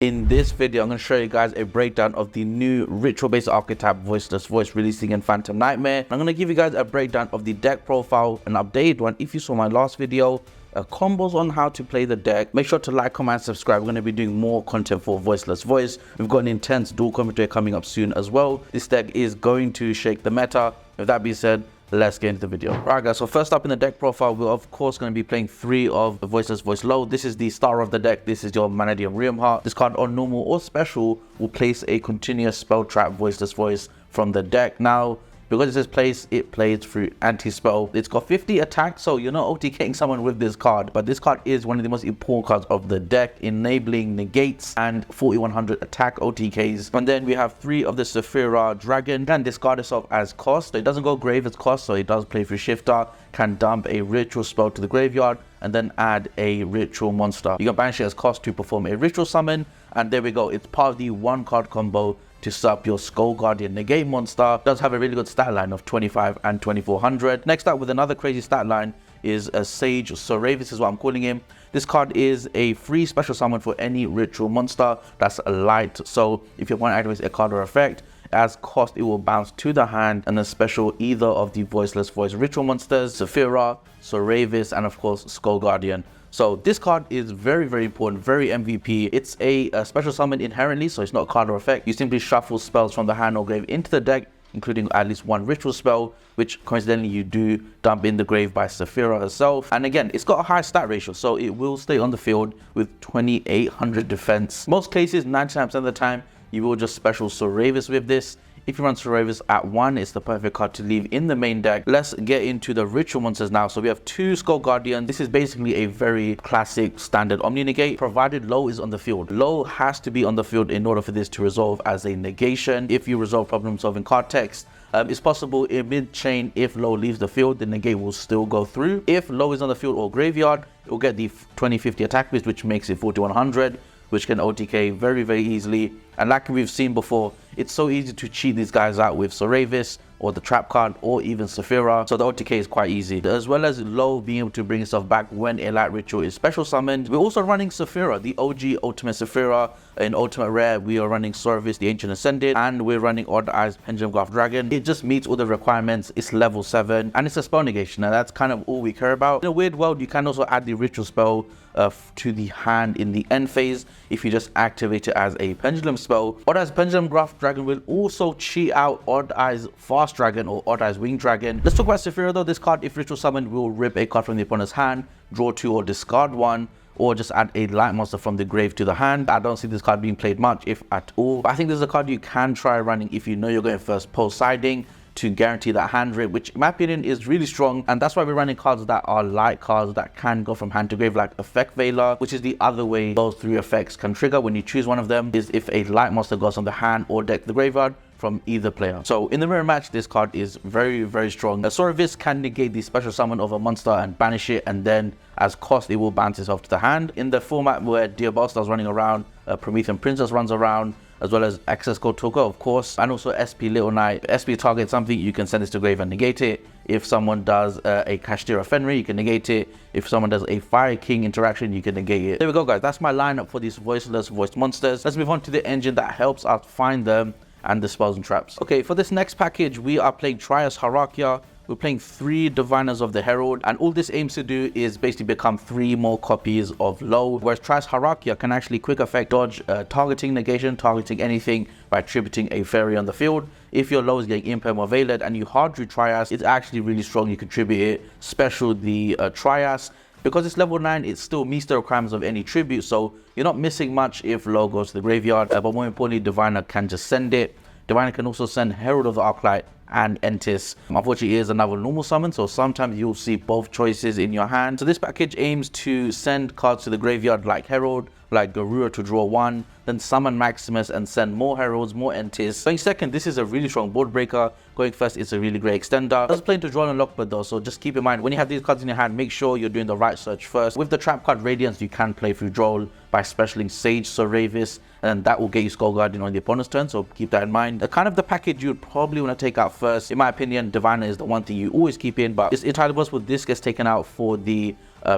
In this video, I'm going to show you guys a breakdown of the new ritual-based archetype Voiceless Voice releasing in Phantom Nightmare. I'm going to give you guys a breakdown of the deck profile, an updated one if you saw my last video, combos on how to play the deck. Make sure to like, comment, subscribe. We're going to be doing more content for Voiceless Voice. We've got an intense duel commentary coming up soon as well. This deck is going to shake the meta. With that being said, let's get into the video. Alright guys, so first up in the deck profile, we're of course going to be playing 3 of the Voiceless Voice low. This is the star of the deck. This is your Nadir Heart. This card on normal or special will place a continuous spell trap Voiceless Voice from the deck. Now, because it says place, it plays through anti-spell. It's got 50 attack, so you're not OTKing someone with this card. But this card is one of the most important cards of the deck, enabling negates and 4100 attack OTKs. And then we have 3 of the Saphira Dragon. Can discard itself as cost. So it doesn't go grave as cost, so it does play through Shifter. Can dump a ritual spell to the graveyard and then add a ritual monster. You can banish it as cost to perform a ritual summon. And there we go. It's part of the 1-card combo to sub your Skull Guardian negate monster. Does have a really good stat line of 25 and 2400. Next up with another crazy stat line is a Sage Soravis is what I'm calling him. This card is a free special summon for any ritual monster that's a light. So if you want to activate a card or effect, as cost it will bounce to the hand and then special either of the Voiceless Voice ritual monsters, Saphira, Soravis, and of course Skull Guardian. So this card is very, very important, very MVP. It's a special summon inherently, so it's not a card or effect. You simply shuffle spells from the hand or grave into the deck, including at least 1 ritual spell, which coincidentally you do dump in the grave by Saphira herself. And again, it's got a high stat ratio, so it will stay on the field with 2800 defense. Most cases, 99% of the time, you will just special Soravis with this. If you run Soravis at 1, it's the perfect card to leave in the main deck. Let's get into the ritual monsters now. So we have 2 Skull Guardians. This is basically a very classic standard omni-negate, provided low is on the field. Low has to be on the field in order for this to resolve as a negation. If you resolve problem solving card text, it's possible in mid-chain, if low leaves the field, the negate will still go through. If low is on the field or graveyard, it will get the 2050 attack boost, which makes it 4100. Which can OTK very, very easily. And like we've seen before, it's so easy to cheat these guys out with Soravis or the trap card or even Saphira. So the OTK is quite easy. As well as low being able to bring itself back when a light ritual is special summoned. We're also running Saphira, the OG Ultimate Saphira. In Ultimate Rare, we are running Soravis, the Ancient Ascended, and we're running Odd Eyes Pendulum Graph Dragon. It just meets all the requirements. It's level 7 and it's a spell negation, and that's kind of all we care about. In a weird world, you can also add the ritual spell to the hand in the end phase if you just activate it as a pendulum spell. Odd Eyes Pendulum Graph Dragon will also cheat out Odd Eyes Fast Dragon or Odd Eyes Wing Dragon. Let's talk about Saphira though. This card, if ritual summoned, will rip a card from the opponent's hand, draw 2 or discard 1, or just add a light monster from the grave to the hand. I don't see this card being played much, if at all. But I think this is a card you can try running if you know you're going first post siding, to guarantee that hand rip, which in my opinion is really strong. And that's why we're running cards that are light cards that can go from hand to grave, like Effect Veiler, which is the other way those 3 effects can trigger when you choose one of them, is if a light monster goes on the hand or deck to the graveyard from either player. So in the mirror match, this card is very, very strong. Soravis can negate the special summon of a monster and banish it, and then as cost it will bounce itself to the hand. In the format where Diabolstar is running around, Promethean Princess runs around, as well as Access Code Toka, of course, and also SP Little Knight. SP targets something, you can send this to grave and negate it. If someone does a Kashtira Fenrir, you can negate it. If someone does a Fire King interaction, you can negate it. There we go, guys. That's my lineup for these Voiceless Voice monsters. Let's move on to the engine that helps us find them and the spells and traps. Okay, for this next package, we are playing Trias Hierarchia. We're playing 3 Diviners of the Herald, and all this aims to do is basically become 3 more copies of low, whereas Trias Hierarchia can actually quick effect dodge targeting negation, targeting anything by attributing a fairy on the field. If your low is getting Imperm or Veiled and you hard drew Trias, it's actually really strong. You contribute it, special the Trias. Because it's level 9, it still meets the requirements of any tribute, so you're not missing much if low goes to the graveyard. But more importantly, Diviner can just send it. Diviner can also send Herald of the Arclight and Entis. Unfortunately, it is another normal summon, so sometimes you'll see both choices in your hand. So this package aims to send cards to the graveyard like Herald, like Garura to draw 1, then summon Maximus and send more Heralds, more Entis. Going second, this is a really strong board breaker. Going first, it's a really great extender. Doesn't play into draw and lockbird though, so just keep in mind when you have these cards in your hand, make sure you're doing the right search first. With the trap card Radiance, you can play through draw by specialing Sage Soravis, and that will get you Skull Guardian on the opponent's turn, so keep that in mind. Kind of the package you'd probably want to take out first. In my opinion, Diviner is the one thing you always keep in, but it's entirely possible this gets taken out for the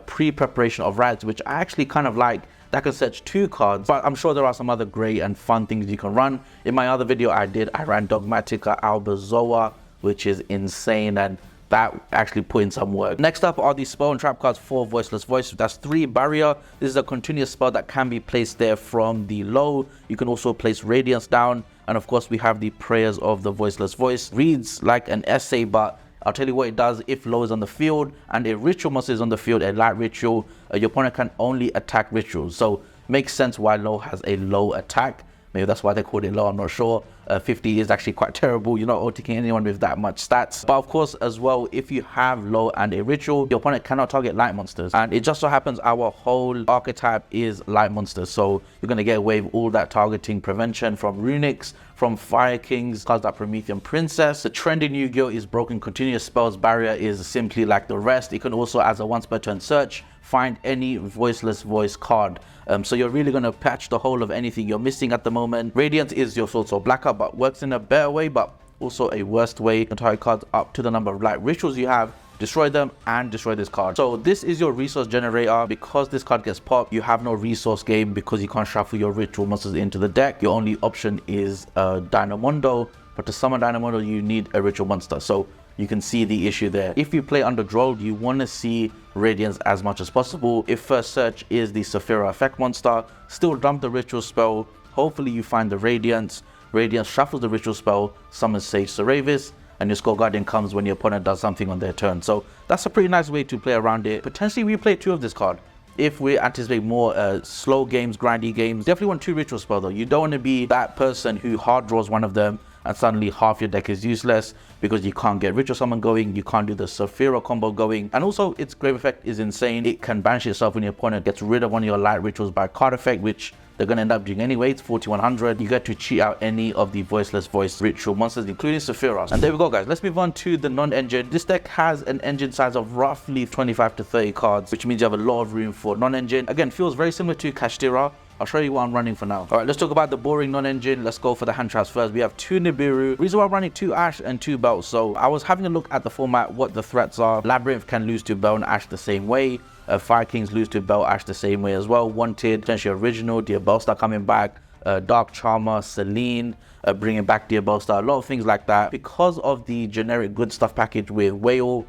pre-preparation of Rads, which I actually kind of like. that can search 2 cards, but I'm sure there are some other great and fun things you can run. In my other video I ran Dogmatica Albazoa, which is insane, and that actually put in some work. Next up are the spell and trap cards for Voiceless Voice. That's 3 barrier. This is a continuous spell that can be placed there from the low. You can also place Radiance down, and of course we have the Prayers of the Voiceless Voice. Reads like an essay, but I'll tell you what it does. If low is on the field and a ritual monster is on the field, a light ritual, your opponent can only attack rituals. So makes sense why low has a low attack. Maybe that's why they called it low, I'm not sure. 50 is actually quite terrible. You're not OTKing anyone with that much stats. But of course, as well, if you have low and a ritual, your opponent cannot target light monsters. And it just so happens our whole archetype is light monsters. So you're going to get away with all that targeting prevention from Runics, from Fire Kings, cards like Promethean Princess. The trend in Yu-Gi-Oh! Is broken continuous spells. Barrier is simply like the rest. It can also, as a once per turn search, find any Voiceless Voice card. So you're really going to patch the whole of anything you're missing at the moment. Radiance is your sort of blackout, but works in a better way, but also a worst way. You can target cards up to the number of light rituals you have, destroy them, and destroy this card. So this is your resource generator. Because this card gets popped, you have no resource game because you can't shuffle your ritual monsters into the deck. Your only option is Dynamondo, but to summon Dynamondo you need a ritual monster. So you can see the issue there. If you play under Droll, you want to see Radiance as much as possible. If first search is the Saphira effect monster, still dump the ritual spell. Hopefully you find the Radiance. Radiance shuffles the ritual spell, summons Sage Seravis, and your Skull Guardian comes when your opponent does something on their turn. So that's a pretty nice way to play around it. Potentially we play 2 of this card. If we anticipate more slow games, grindy games, definitely want 2 ritual spell though. You don't want to be that person who hard draws one of them and suddenly half your deck is useless because you can't get ritual summon going, you can't do the Saphira combo going, and also its grave effect is insane. It can banish itself when your opponent gets rid of one of your light rituals by card effect, which they're going to end up doing anyway. It's 4100. You get to cheat out any of the Voiceless Voice ritual monsters, including Saphira. And there we go, guys. Let's move on to the non-engine. This deck has an engine size of roughly 25 to 30 cards, which means you have a lot of room for non-engine. Again, feels very similar to Kashtira. I'll show you what I'm running for now. All right, let's talk about the boring non-engine. Let's go for the hand traps first. We have 2 Nibiru. Reason why I'm running 2 Ash and 2 Belt. So I was having a look at the format, what the threats are. Labyrinth can lose to Belt and Ash the same way. Fire Kings lose to Belt Ash the same way as well. Wanted, potentially original, Dear Bellstar coming back. Dark Charmer, Celine, bringing back Dear Bellstar. A lot of things like that. Because of the generic good stuff package with Whale,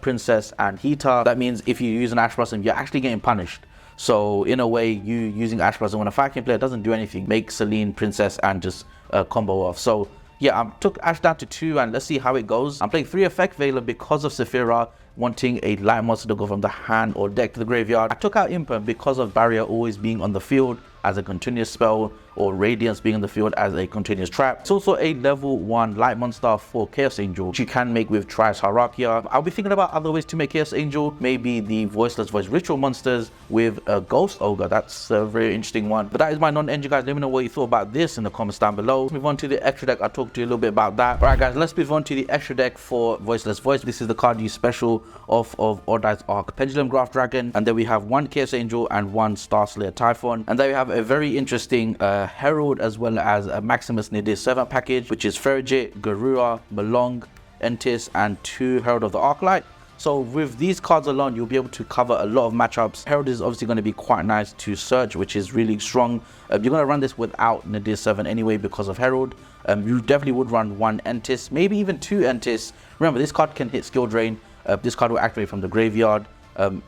Princess, and Heater, that means if you use an Ash Blossom, you're actually getting punished. So in a way, you using Ash Blossom when a Fire King player doesn't do anything, make Celine, Princess, and just combo off. So yeah, I took Ash down to 2, and let's see how it goes. I'm playing 3 Effect Veiler because of Saphira, wanting a light monster to go from the hand or deck to the graveyard. I took out Impa because of Barrier always being on the field as a continuous spell, or Radiance being on the field as a continuous trap. It's also a level 1 light monster for Chaos Angel, which you can make with Trias Hierarchia. I'll be thinking about other ways to make Chaos Angel, maybe the Voiceless Voice ritual monsters with a Ghost Ogre. That's a very interesting one. But that is my non-engine, guys. Let me know what you thought about this in the comments down below. Let's move on to the extra deck. I'll talk to you a little bit about that. Alright guys, let's move on to the extra deck for Voiceless Voice. This is the card use special off of Ordai's Arc Pendulum Graph Dragon, and then we have 1 Chaos Angel and 1 Starslayer Typhon, and then we have a very interesting Herald as well as a Maximus Nadir servant package, which is Ferrigit, Garura, Malong, Entis, and 2 Herald of the Arclight. So with these cards alone, you'll be able to cover a lot of matchups. Herald is obviously going to be quite nice to search, which is really strong. You're going to run this without Nadir servant anyway because of Herald. You definitely would run 1 Entis, maybe even 2 Entis. Remember, this card can hit skill drain. This card will activate from the graveyard.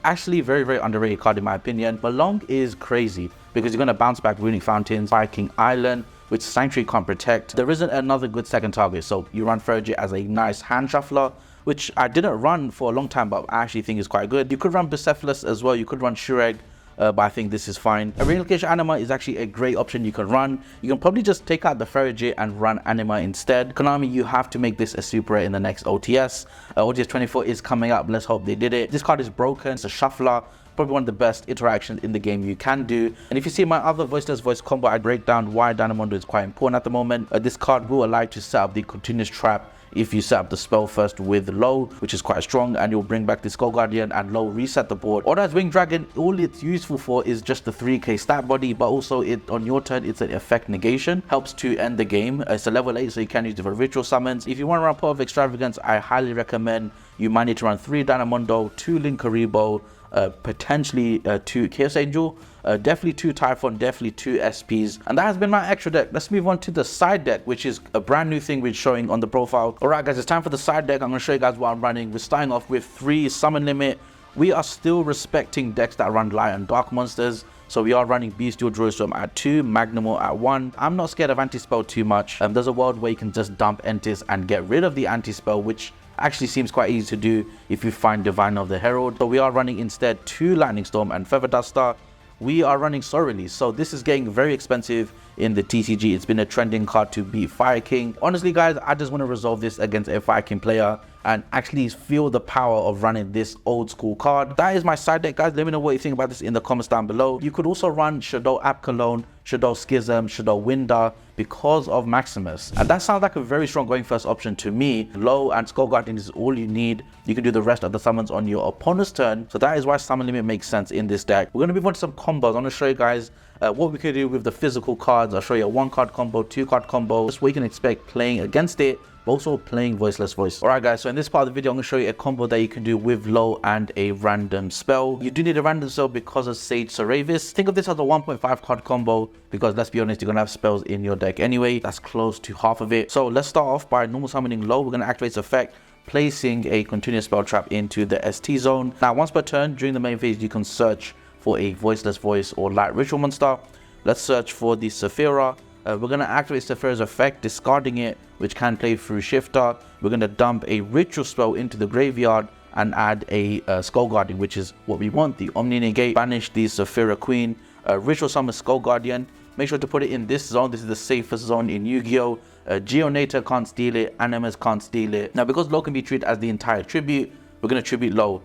Actually very underrated card in my opinion. Malong is crazy because you're going to bounce back Runic Fountains, Fire King Island, which Sanctuary can't protect. There isn't another good second target, so you run Ferrigit as a nice hand shuffler, which I didn't run for a long time, but I actually think is quite good. You could run Bucephalus as well, you could run Shureg, but I think this is fine. A Relocation Anima is actually a great option you can run. You can probably just take out the Ferrigit and run Anima instead. Konami, you have to make this a super rare in the next OTS. OTS 24 is coming up, let's hope they did it. This card is broken, it's a shuffler. Probably one of the best interactions in the game you can do. And if you see my other Voiceless Voice combo, I break down why Dynamondo is quite important at the moment. This card will allow you to set up the continuous trap if you set up the spell first with low, which is quite strong, and you'll bring back the Skull Guardian and low reset the board. Ordai's Winged Dragon, all it's useful for is just the 3k stat body, but also it on your turn it's an effect negation, helps to end the game. It's a level 8, so you can use it for ritual summons. If you want to run Pot of Extravagance, I highly recommend you might need to run 3 Dynamondo, 2 Linkaribo, potentially 2 Chaos Angel, definitely 2 Typhon, definitely 2 SPs, and that has been my extra deck. Let's move on to the side deck, which is a brand new thing we're showing on the profile. Alright guys, it's time for the side deck. I'm going to show you guys what I'm running. We're starting off with 3 Summon Limit. We are still respecting decks that run light and dark monsters. So we are running Bestial Druidstone at 2, Magnum at 1. I'm not scared of anti-spell too much. There's a world where you can just dump Entis and get rid of the anti-spell, which actually seems quite easy to do if you find Divine of the Herald. So we are running instead 2 Lightning Storm and Feather Duster. We are running Soul Release, so this is getting very expensive in the TCG. It's been a trending card to beat Fire King. Honestly guys, I just want to resolve this against a Fire King player and actually feel the power of running this old school card. That is my side deck guys. Let me know what you think about this in the comments down below. You could also run Shadow Apkalone, Shadow Schism, Shadow Winder because of Maximus, and that sounds like a very strong going first option to me. Low and Skull Guardian is all you need. You can do the rest of the summons on your opponent's turn, so that is why Summon Limit makes sense in this deck. We're going to move on to some combos. I'm going to show you guys what we could do with the physical cards. I'll show you a 1-card combo, 2-card combo, just what you can expect playing against it, but also playing Voiceless Voice. Alright guys, so in this part of the video I'm going to show you a combo that you can do with low and a random spell. You do need a random spell because of Sage Saravis. Think of this as a 1.5 card combo because let's be honest, you're going to have spells in your deck anyway. That's close to half of it. So let's start off by normal summoning low. We're going to activate its effect, placing a continuous spell trap into the ST zone. Now once per turn during the main phase you can search for a Voiceless Voice or Light Ritual monster. Let's search for the Saphira. We're going to activate Saphira's effect, discarding it, which can play through Shifter. We're going to dump a Ritual spell into the graveyard and add a Skull Guardian, which is what we want, the omni-negate. Banish the Saphira Queen, Ritual summon Skull Guardian. Make sure to put it in this zone. This is the safest zone in Yu-Gi-Oh! Geonator can't steal it, Animus can't steal it. Now because low can be treated as the entire tribute, we're going to tribute low.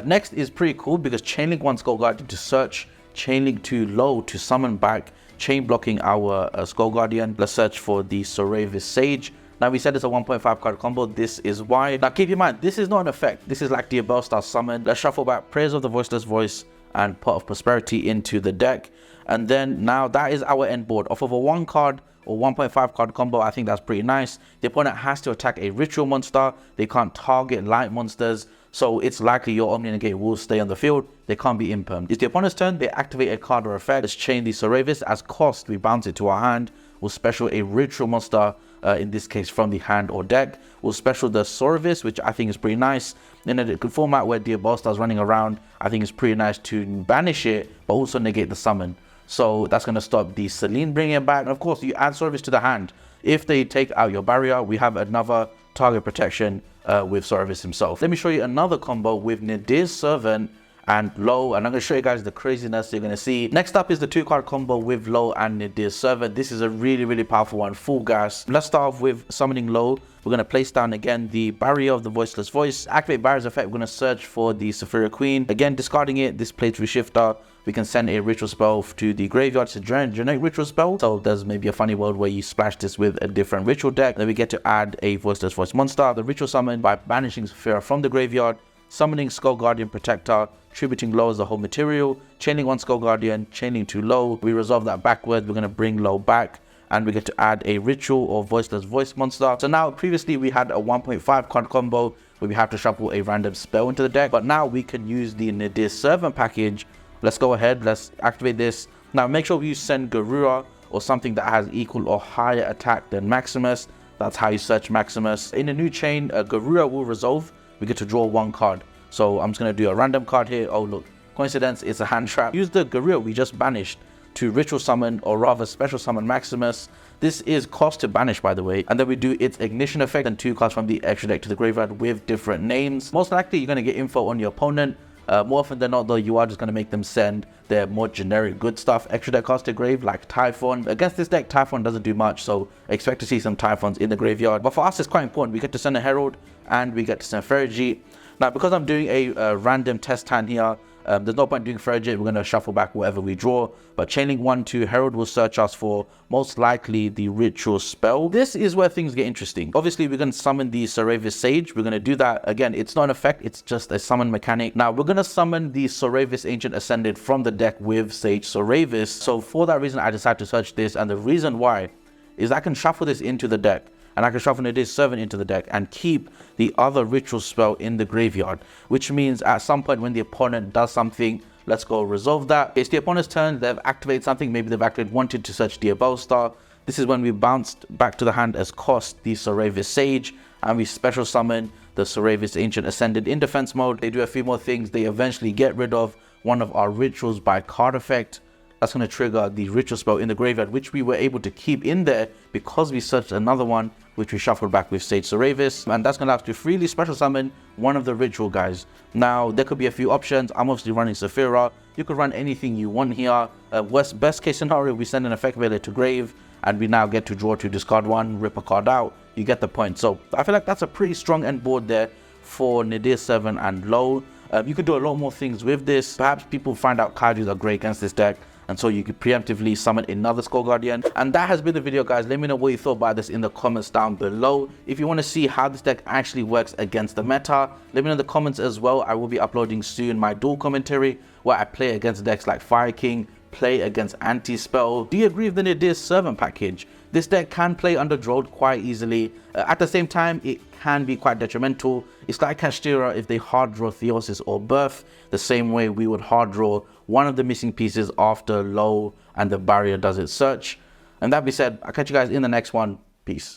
Next is pretty cool because Chainlink 1 Skull Guardian to search, Chainlink 2 low to summon back, chain blocking our Skull Guardian. Let's search for the Saravis Sage. Now we said it's a 1.5 card combo. This is why. Now keep in mind, this is not an effect. This is like the Abel Star summon. Let's shuffle back Prayers of the Voiceless Voice and Pot of Prosperity into the deck. And then now that is our end board. Off of a 1 card or 1.5 card combo, I think that's pretty nice. The opponent has to attack a ritual monster. They can't target light monsters. So it's likely your omni-negate will stay on the field. They can't be impermed. It's the opponent's turn. They activate a card or effect. Let's chain the Saravis. As cost, we bounce it to our hand. We'll special a ritual monster, in this case from the hand or deck. We'll special the Saravis, which I think is pretty nice. In a format where Diabolstar is running around, I think it's pretty nice to banish it, but also negate the summon. So that's going to stop the Celine bringing it back. And of course, you add Saravis to the hand. If they take out your barrier, we have another target protection with Saravis himself. Let me show you another combo with Nadir's Servant and low, and I'm going to show you guys the craziness you're going to see. Next up is the 2-card combo with low and Nadir's Servant. This is a really powerful one, full gas. Let's start off with summoning low. We're going to place down again the Barrier of the Voiceless Voice. Activate Barrier's effect. We're going to search for the Saphira Queen. Again, discarding it. This plays through Shifter. We can send a ritual spell to the graveyard. It's a generic ritual spell. So there's maybe a funny world where you splash this with a different ritual deck. Then we get to add a Voiceless Voice monster. The ritual summon by banishing Saphira from the graveyard, summoning Skull Guardian Protector, tributing low as the whole material, chaining 1 Skull Guardian, chaining 2 low. We resolve that backwards. We're going to bring low back, and we get to add a ritual or Voiceless Voice monster. So now previously we had a 1.5 card combo where we have to shuffle a random spell into the deck, but now we can use the Nadir Servant package. Let's go ahead, let's activate this. Now make sure you send Garura or something that has equal or higher attack than Maximus. That's how you search Maximus. In a new chain, Garura will resolve. We get to draw 1 card. So I'm just going to do a random card here. Oh look, coincidence, it's a hand trap. Use the Garura we just banished to ritual summon, or rather special summon Maximus. This is cost to banish, by the way. And then we do its ignition effect and 2 cards from the extra deck to the graveyard with different names. Most likely you're going to get info on your opponent. More often than not though, you are just going to make them send their more generic good stuff extra deck cards to grave, like Typhon. Against this deck, Typhon doesn't do much, so expect to see some Typhons in the graveyard. But for us, it's quite important. We get to send a Herald and we get to send Ferrijit. Now, because I'm doing a random test hand here, there's no point doing Ferrijit. We're going to shuffle back whatever we draw. But chaining 1-2, Herald will search us for most likely the ritual spell. This is where things get interesting. Obviously, we're going to summon the Saravis Sage. We're going to do that. Again, it's not an effect. It's just a summon mechanic. Now, we're going to summon the Saravis Ancient Ascended from the deck with Sage Saravis. So for that reason, I decided to search this. And the reason why is I can shuffle this into the deck. and I can shuffle Nadir's servant into the deck and keep the other ritual spell in the graveyard, which means at some point when the opponent does something, let's go resolve that. It's the opponent's turn, they've activated something, maybe they've activated wanted to search DUEL star. This is when we bounced back to the hand as cost the Saravis Sage, and we special summon the Saravis Ancient Ascended in defense mode. They do a few more things. They eventually get rid of one of our rituals by card effect. That's going to trigger the ritual spell in the graveyard, which we were able to keep in there because we searched another one, which we shuffled back with Sage Saravis, and that's going to have to freely special summon one of the ritual guys. Now, there could be a few options. I'm obviously running Saphira. You could run anything you want here. Best case scenario, we send an Effect Veiler to grave, and we now get to draw to discard one, rip a card out. You get the point. So I feel like that's a pretty strong end board there for Nadir 7 and low. You could do a lot more things with this. Perhaps people find out Kaijus are great against this deck, and so you could preemptively summon another Skull Guardian. And that has been the video, guys. Let me know what you thought about this in the comments down below. If you want to see how this deck actually works against the meta, let me know in the comments as well. I will be uploading soon my duel commentary where I play against decks like Fire King, play against anti-spell. Do you agree with the Nadir servant package? This deck can play under Drolled quite easily. At the same time, it can be quite detrimental. It's like Kashtira if they hard draw Theosis or Birth, the same way we would hard draw one of the missing pieces after low and the barrier does its search. And that being said, I'll catch you guys in the next one. Peace.